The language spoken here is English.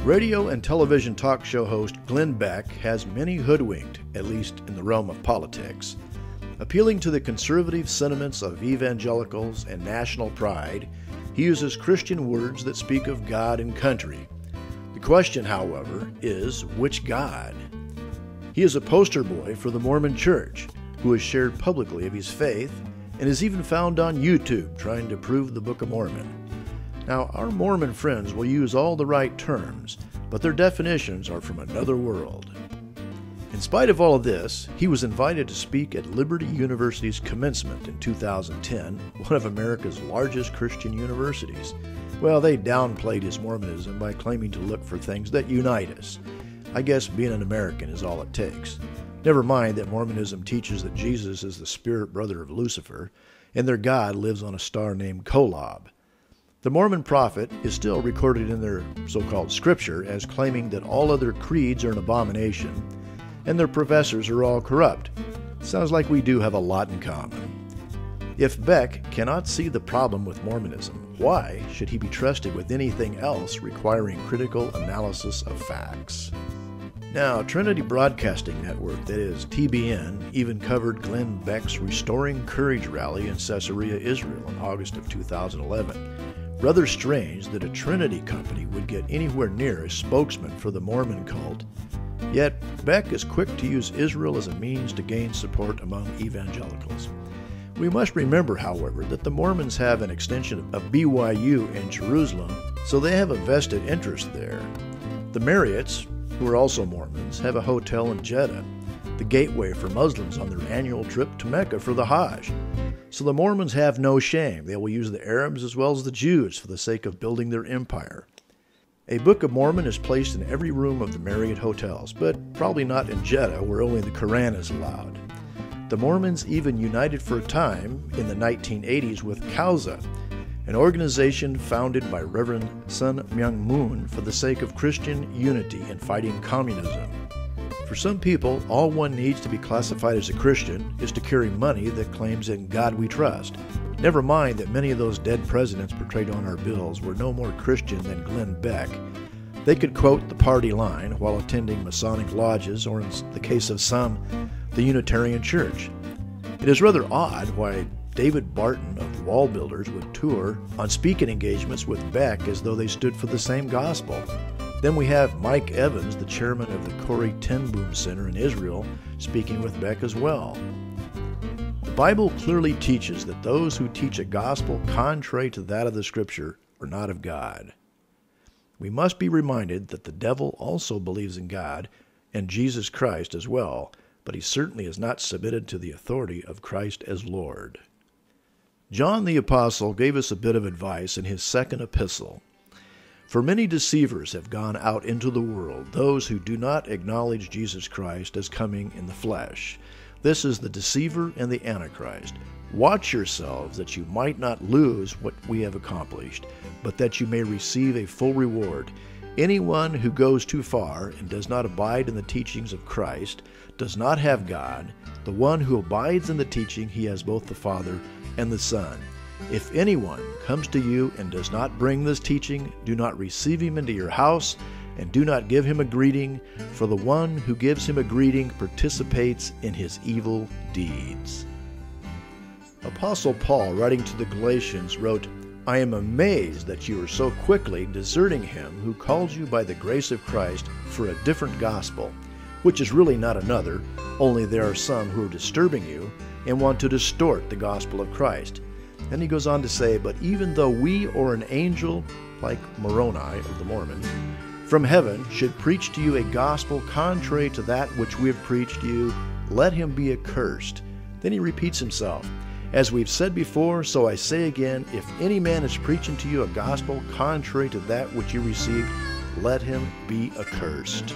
Radio and television talk show host Glenn Beck has many hoodwinked, at least in the realm of politics. Appealing to the conservative sentiments of evangelicals and national pride, he uses Christian words that speak of God and country. The question, however, is which God? He is a poster boy for the Mormon Church, who has shared publicly of his faith and is even found on YouTube trying to prove the Book of Mormon. Now, our Mormon friends will use all the right terms, but their definitions are from another world. In spite of all of this, he was invited to speak at Liberty University's commencement in 2010, one of America's largest Christian universities. Well, they downplayed his Mormonism by claiming to look for things that unite us. I guess being an American is all it takes. Never mind that Mormonism teaches that Jesus is the spirit brother of Lucifer, and their God lives on a star named Kolob. The Mormon prophet is still recorded in their so-called scripture as claiming that all other creeds are an abomination, and their professors are all corrupt. Sounds like we do have a lot in common. If Beck cannot see the problem with Mormonism, why should he be trusted with anything else requiring critical analysis of facts? Now, Trinity Broadcasting Network, that is TBN, even covered Glenn Beck's Restoring Courage rally in Caesarea, Israel in August of 2011. Rather strange that a Trinity company would get anywhere near a spokesman for the Mormon cult. Yet, Beck is quick to use Israel as a means to gain support among evangelicals. We must remember, however, that the Mormons have an extension of BYU in Jerusalem, so they have a vested interest there. The Marriotts, who are also Mormons, have a hotel in Jeddah, the gateway for Muslims on their annual trip to Mecca for the Hajj. So the Mormons have no shame. They will use the Arabs as well as the Jews for the sake of building their empire. A Book of Mormon is placed in every room of the Marriott hotels, but probably not in Jeddah, where only the Quran is allowed. The Mormons even united for a time in the 1980s with Kauza, an organization founded by Reverend Sun Myung Moon for the sake of Christian unity in fighting communism. For some people, all one needs to be classified as a Christian is to carry money that claims in God we trust. Never mind that many of those dead presidents portrayed on our bills were no more Christian than Glenn Beck. They could quote the party line while attending Masonic lodges, or in the case of some, the Unitarian Church. It is rather odd why David Barton of Wall Builders would tour on speaking engagements with Beck as though they stood for the same gospel. Then we have Mike Evans, the chairman of the Corrie ten Boom Center in Israel, speaking with Beck as well. The Bible clearly teaches that those who teach a gospel contrary to that of the Scripture are not of God. We must be reminded that the devil also believes in God and Jesus Christ as well, but he certainly is not submitted to the authority of Christ as Lord. John the Apostle gave us a bit of advice in his second epistle. For many deceivers have gone out into the world, those who do not acknowledge Jesus Christ as coming in the flesh. This is the deceiver and the Antichrist. Watch yourselves that you might not lose what we have accomplished, but that you may receive a full reward. Anyone who goes too far and does not abide in the teachings of Christ does not have God. The one who abides in the teaching, he has both the Father and the Son. If anyone comes to you and does not bring this teaching, do not receive him into your house, and do not give him a greeting, for the one who gives him a greeting participates in his evil deeds. Apostle Paul, writing to the Galatians, wrote, I am amazed that you are so quickly deserting him who called you by the grace of Christ for a different gospel, which is really not another, only there are some who are disturbing you and want to distort the gospel of Christ. Then he goes on to say, but even though we or an angel, like Moroni of the Mormons, from heaven should preach to you a gospel contrary to that which we have preached to you, let him be accursed. Then he repeats himself. As we've said before, so I say again, if any man is preaching to you a gospel contrary to that which you received, let him be accursed.